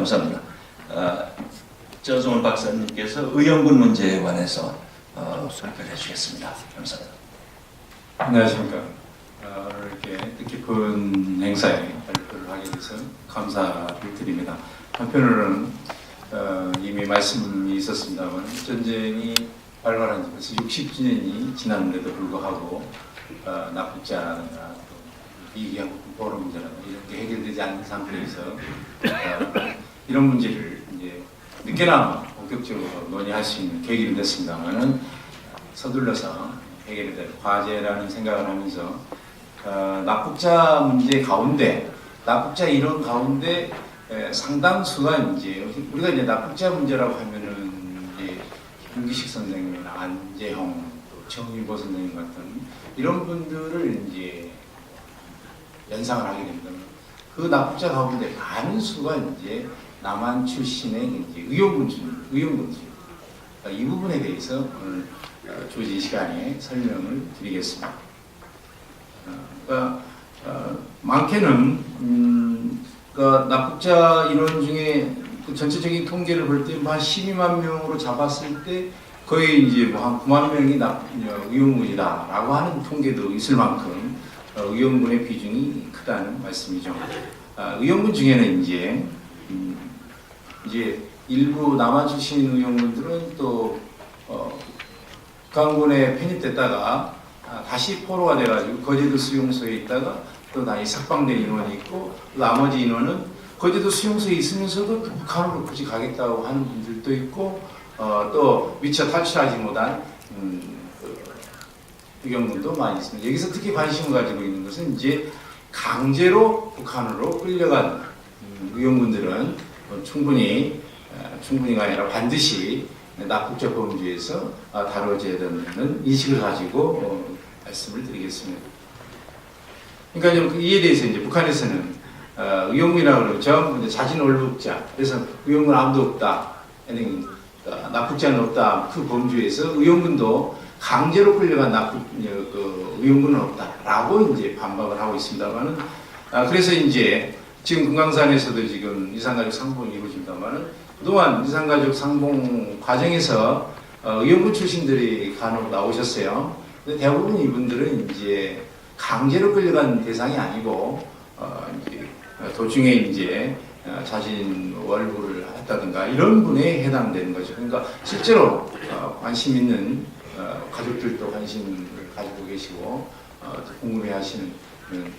감사합니다. 저종원 박사님께서 의원군 문제에 관해서 발표를 해주시겠습니다. 감사합니다. 안녕하십니까. 오늘 이렇게 뜻깊은 행사에 발표를 하게 돼서 감사를 드립니다. 한편으로는 이미 말씀이 있었습니다만 전쟁이 발발한 지 벌써 60주년이 지났는데도 불구하고 납북자라든가 이기하고 보러 문제라든가 이런 게 해결되지 않는 상태에서 이런 문제를 이제 늦게나마 본격적으로 논의할 수 있는 계기는 됐습니다만은 서둘러서 해결이 될 과제라는 생각을 하면서 납북자 문제 가운데 납북자 인원 가운데 상당수가 이제 우리가 이제 납북자 문제라고 하면은 이제 김기식 선생님이나 안재홍 또 정유보 선생님 같은 이런 분들을 이제 연상을 하게 됩니다. 그 납북자 가운데 많은 수가 이제 남한 출신의 이제 의용군입니다. 이 부분에 대해서 오늘 주어진 시간에 설명을 드리겠습니다. 많게는 납북자 인원 중에 그 전체적인 통계를 볼 때 한 12만 명으로 잡았을 때 거의 이제 뭐 한 9만 명이 의용군이다라고 하는 통계도 있을 만큼 의용군의 비중이 크다는 말씀이죠. 의용군 중에는 이제 일부 남한 출신 의용군들은 또 북한군에 편입됐다가 다시 포로가 돼가지고 거제도 수용소에 있다가 또 다시 석방된 인원이 있고 나머지 인원은 거제도 수용소에 있으면서도 북한으로 굳이 가겠다고 하는 분들도 있고 또 미처 탈출하지 못한 의용군도 많이 있습니다. 여기서 특히 관심을 가지고 있는 것은 이제 강제로 북한으로 끌려간 의용군들은 충분히가 아니라 반드시 납북자 범죄에서 다뤄져야 된다는 인식을 가지고 말씀을 드리겠습니다. 그러니까 이에 대해서 이제 북한에서는 의용군이라고 그러고 전부 자진 월북자, 그래서 의용군 아무도 없다, 납북자는 없다, 그 범죄에서 의용군도 강제로 끌려간 의용군은 없다라고 이제 반박을 하고 있습니다만은 그래서 이제 지금 금강산에서도 지금 이산가족 상봉이 이루어집니다만은 그동안 이산가족 상봉 과정에서 의용군 출신들이 간혹 나오셨어요. 근데 대부분 이분들은 이제 강제로 끌려간 대상이 아니고 이제 도중에 이제 자진 월부를 했다든가 이런 분에 해당되는 거죠. 그러니까 실제로 관심 있는 가족들도 관심을 가지고 계시고 궁금해하시는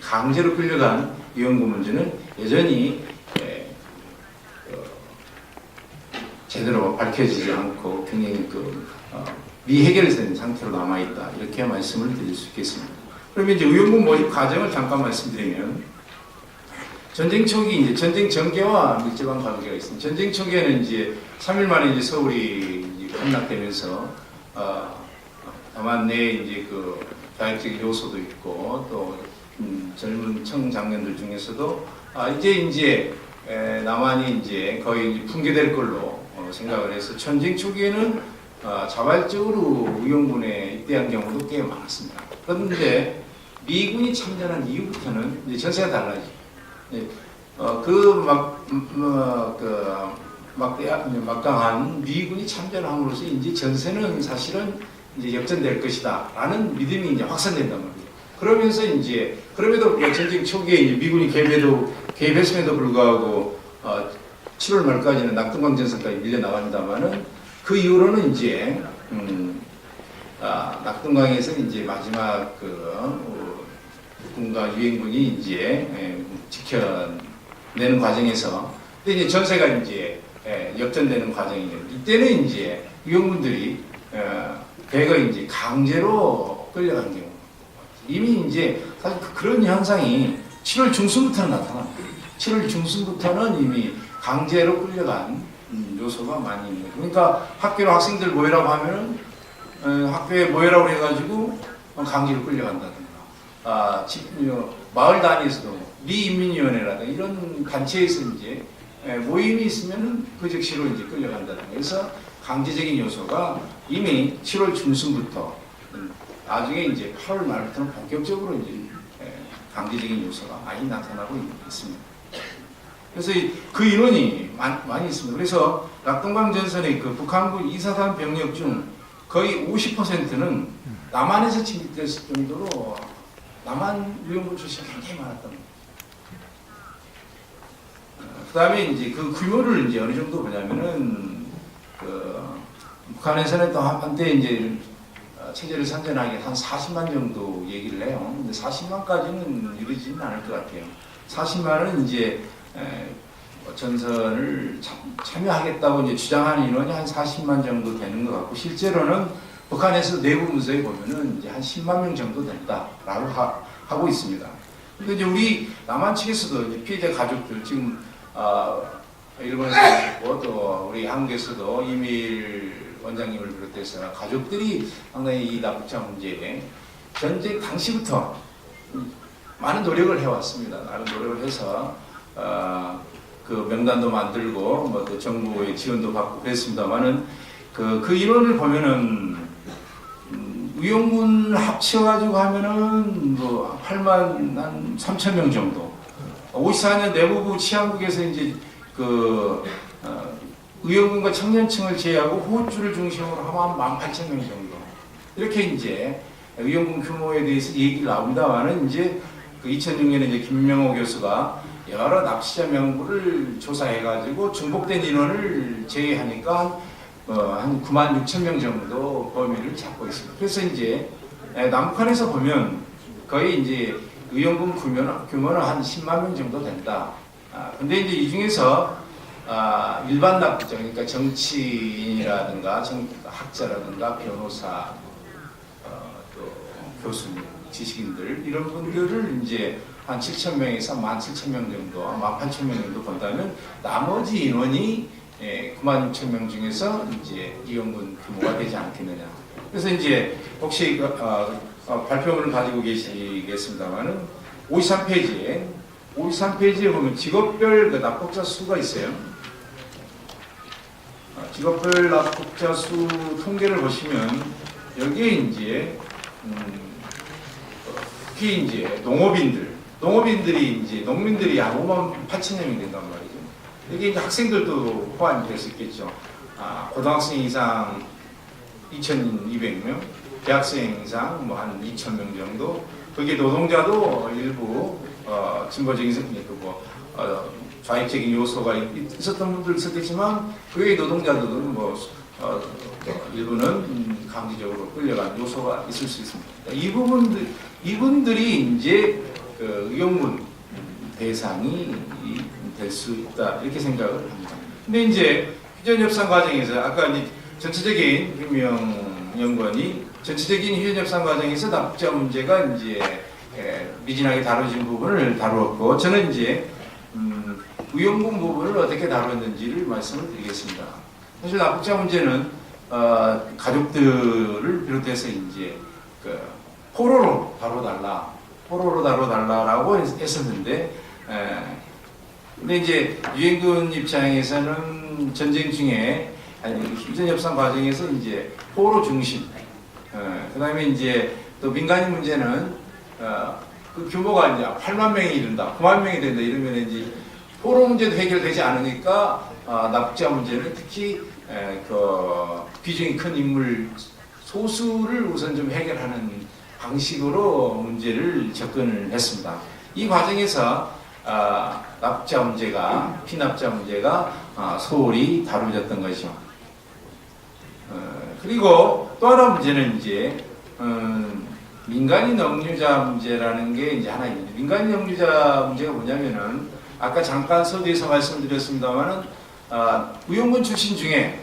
강제로 끌려간 의용군 문제는 여전히 제대로 밝혀지지 않고 굉장히 미해결된 상태로 남아있다, 이렇게 말씀을 드릴 수 있겠습니다. 그러면 이제 의용군 모집 과정을 잠깐 말씀드리면 전쟁 초기 이제 전쟁 전개와 밀접한 관계가 있습니다. 전쟁 초기에는 이제 3일 만에 이제 서울이 이제 함락되면서 다만 내 이제 그 자격적인 요소도 있고 또 젊은 청장년들 중에서도 이제 남한이 이제 거의 붕괴될 걸로 생각을 해서 전쟁 초기에는 자발적으로 의용군에 입대한 경우도 꽤 많았습니다. 그런데 미군이 참전한 이후부터는 이제 전세가 달라지죠. 막강한 미군이 참전함으로써 이제 전세는 사실은 이제 역전될 것이다라는 믿음이 이제 확산된단 말이에요. 그러면서 이제 그럼에도 전쟁 초기에 이제 미군이 개입했음에도 불구하고 7월 말까지는 낙동강 전선까지 밀려 나갑니다만은 그 이후로는 이제 낙동강에서 이제 마지막 국군과 유엔군이 이제 지켜내는 과정에서 근데 이제 전세가 이제 역전되는 과정이에요. 이때는 이제 의용군들이 대거 이제 강제로 끌려간 경우 이미 이제 사실 그런 현상이 7월 중순부터는 나타납니다. 7월 중순부터는 이미 강제로 끌려간 요소가 많이 있는 거예요. 그러니까 학교로 학생들 모여라고 하면은 학교에 모여라고 해가지고 강제로 끌려간다든가 마을 단위에서도 미인민위원회라든가 이런 단체에서 이제 모임이 있으면은 그 즉시로 이제 끌려간다든가 그래서 강제적인 요소가 이미 7월 중순부터 나중에 이제 8월 말부터는 본격적으로 이제 강제적인 요소가 많이 나타나고 있습니다. 그래서 그 인원이 많이 있습니다. 그래서 낙동강 전선의 그 북한군 2사단 병력 중 거의 50%는 남한에서 침입됐을 정도로 남한 의용군 출신이 굉장히 많았던 겁니다. 그 다음에 이제 그 규모를 이제 어느 정도 보냐면은 북한에서는 또 한때 이제 체제를 선전하기 한 40만 정도 얘기를 해요. 근데 40만까지는 이르지는 않을 것 같아요. 40만은 이제 전선을 참여하겠다고 이제 주장하는 인원이 한 40만 정도 되는 것 같고, 실제로는 북한에서 내부 문서에 보면은 이제 한 10만 명 정도 된다라고 하고 있습니다. 근데 이제 우리 남한 측에서도 이제 피해자 가족들 지금 일본에서 있고 또 우리 한국에서도 이메일 원장님을 비롯해서 가족들이 상당히 이 납북자 문제에 전쟁 당시부터 많은 노력을 해왔습니다. 많은 노력을 해서 그 명단도 만들고 뭐 또 정부의 지원도 받고 그랬습니다만은 그 인원을 보면은 의용군 합쳐가지고 하면은 뭐 8만 한 3천 명 정도. 54년 내무부 치안국에서 이제 의용군과 청년층을 제외하고 호주를 중심으로 하면 18,000명 정도. 이렇게 이제 의용군 규모에 대해서 얘기를 나옵니다만은 이제 그 2006년에 이제 김명호 교수가 여러 납치자 명부를 조사해가지고 중복된 인원을 제외하니까 한 9만 6천 명 정도 범위를 잡고 있습니다. 그래서 이제 남북한에서 보면 거의 이제 의용군 규모는 한 10만 명 정도 된다. 근데 이제 이 중에서 일반 납북자, 그러니까 정치인이라든가 학자라든가 변호사, 또 교수님, 지식인들 이런 분들을 이제 한 7천 명에서 17,000명 정도, 18,000명 정도 본다면 나머지 인원이 9만 6천 명 중에서 이제 의용군 규모가 되지 않겠느냐. 그래서 이제 혹시 발표문을 가지고 계시겠습니다만은 53페이지에 보면 직업별 납북자 수가 있어요. 직업별 납북자 수 통계를 보시면 여기에 이제 특히 이제 농업인들이 이제 농민들이 한 5만 8천 명이 된단 말이죠. 여기 이제 학생들도 포함이 될 수 있겠죠. 고등학생 이상 2,200명, 대학생 이상 뭐 한 2,000명 정도. 거기에 노동자도 일부 진보적인 좌익적인 요소가 있었던 분들 있었겠지만 그외의 노동자들은 뭐 일부는 강제적으로 끌려간 요소가 있을 수 있습니다. 이분들이 이제 그 의용군 대상이 될 수 있다 이렇게 생각을 합니다. 근데 이제 휴전 협상 과정에서 아까 이제 전체적인 김명 연구원이 전체적인 휴전 협상 과정에서 납북자 문제가 이제 미진하게 다뤄진 부분을 다루었고, 저는 이제 의용군 부분을 어떻게 다뤘는지를 말씀을 드리겠습니다. 사실 납북자 문제는 가족들을 비롯해서 이제 포로로 다뤄달라라고 했었는데, 근데 이제 유엔군 입장에서는 전쟁 중에 휴전 협상 과정에서 이제 포로 중심, 그다음에 이제 또 민간인 문제는 그 규모가 이제 8만 명이 이른다, 9만 명이 된다 이러면 이제 포로 문제도 해결되지 않으니까 납북자 문제는 특히 그 비중이 큰 인물 소수를 우선 좀 해결하는 방식으로 문제를 접근을 했습니다. 이 과정에서 납북자 문제가, 피납자 문제가 소홀히 다루어졌던 것이죠. 그리고 또 하나 문제는 이제 민간인 억류자 문제라는 게 이제 하나 있는데, 민간인 억류자 문제가 뭐냐면은 아까 잠깐 서두에서 말씀드렸습니다만은 의용군 출신 중에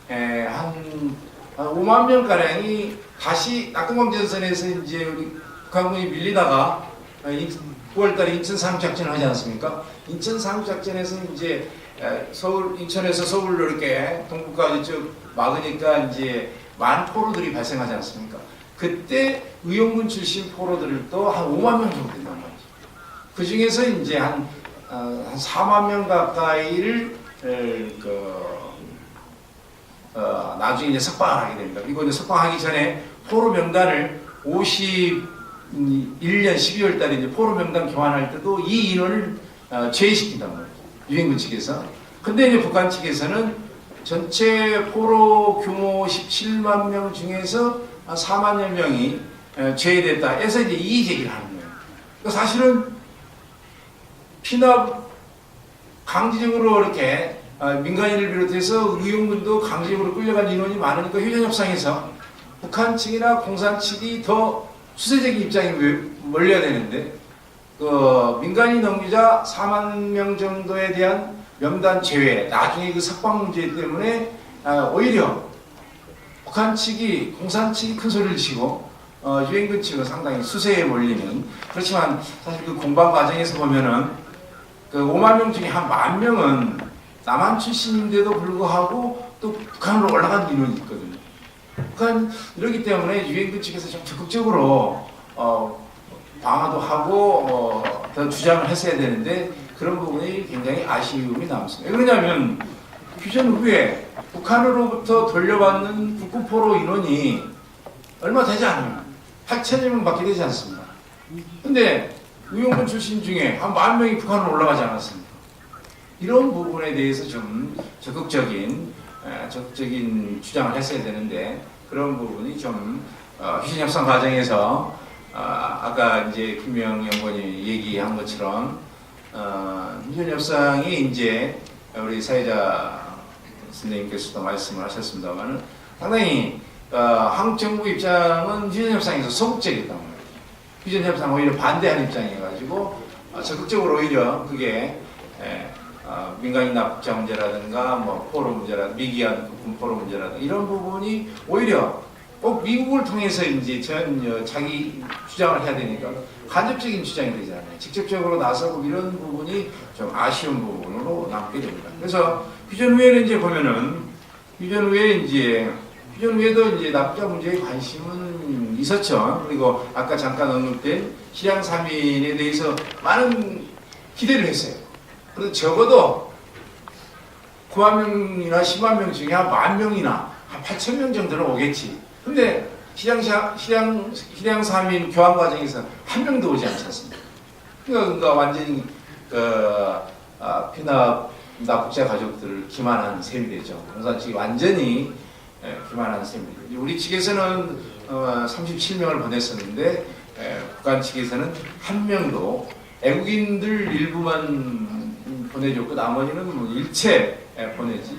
한 5만 명 가량이 다시 낙동강 전선에서 이제 우리 북한군이 밀리다가 9월달에 인천 상륙작전을 하지 않습니까? 인천 상륙작전에서 이제 인천에서 서울로 이렇게 동북까지 쭉 막으니까 이제 많은 포로들이 발생하지 않습니까? 그때 의용군 출신 포로들을 또 한 5만 명 정도 된단 말이죠. 그 중에서 이제 한 4만 명 가까이를 나중에 이제 석방을 하게 됩니다. 그리고 이제 석방하기 전에 포로 명단을 51년 12월 달에 이제 포로 명단 교환할 때도 이 인원을 제외시킨단 말이죠. 유엔군 측에서. 근데 이제 북한 측에서는 전체 포로 규모 17만 명 중에서 한 4만여 명이 제외됐다 해서 이제 이의 제기를 하는 거예요. 그러니까 사실은 피납 강제적으로 이렇게 민간인을 비롯해서 의용군도 강제적으로 끌려간 인원이 많으니까 휴전협상에서 북한 측이나 공산 측이 더 수세적인 입장이 몰려야 되는데 그 민간인 넘기자 4만 명 정도에 대한 명단 제외, 나중에 그 석방 문제 때문에 오히려 북한 측이, 공산 측이 큰 소리를 치고 유엔군 측은 상당히 수세에 몰리는. 그렇지만 사실 그 공방 과정에서 보면은 그 5만 명 중에 한 10,000명은 남한 출신인데도 불구하고 또 북한으로 올라간 인원이 있거든요. 북한 이러기 때문에 유엔군 측에서 좀 적극적으로 방어도 하고 더 주장을 했어야 되는데 그런 부분이 굉장히 아쉬움이 남습니다. 왜냐하면 휴전 후에 북한으로부터 돌려받는 북구포로 인원이 얼마 되지 않아요. 8,000여 명밖에 되지 않습니다. 근데 의용군 출신 중에 한 10,000명이 북한으로 올라가지 않았습니까? 이런 부분에 대해서 좀 적극적인 주장을 했어야 되는데 그런 부분이 좀 휴전협상 과정에서 아까 이제 김명 연구원이 얘기한 것처럼 휴전협상이 이제 우리 사회자 선생님께서도 말씀을 하셨습니다만 상당히 한국 정부 입장은 휴전협상에서 소극적이었단 말이에요. 휴전협상 오히려 반대하는 입장이어가지고 적극적으로 오히려 그게 민간인 납북자 문제라든가 뭐 포로 문제라든가 미기한 포로 문제라든가 이런 부분이 오히려 꼭 미국을 통해서 이제 자기 주장을 해야 되니까 간접적인 주장이 되잖아요. 직접적으로 나서고 이런 부분이 좀 아쉬운 부분으로 남게 됩니다. 그래서 휴전 후에는 이제 보면은 휴전 후에도 이제 납북자 문제에 관심은 있었죠. 그리고 아까 잠깐 언급된 실향 3인에 대해서 많은 기대를 했어요. 그래서 적어도 9만 명이나 10만 명 중에 한 10,000명이나 한 8,000명 정도는 오겠지. 근데 실향 3인 교환 과정에서 한 명도 오지 않지 않습니까? 그러니까 완전히 피납 납북자 가족들을 기만한 셈이 되죠. 공산 측이 완전히 기만한 셈이 되죠. 우리 측에서는 37명을 보냈었는데 북한 측에서는 한 명도 애국인들 일부만 보내줬고 나머지는 뭐 일체 보내지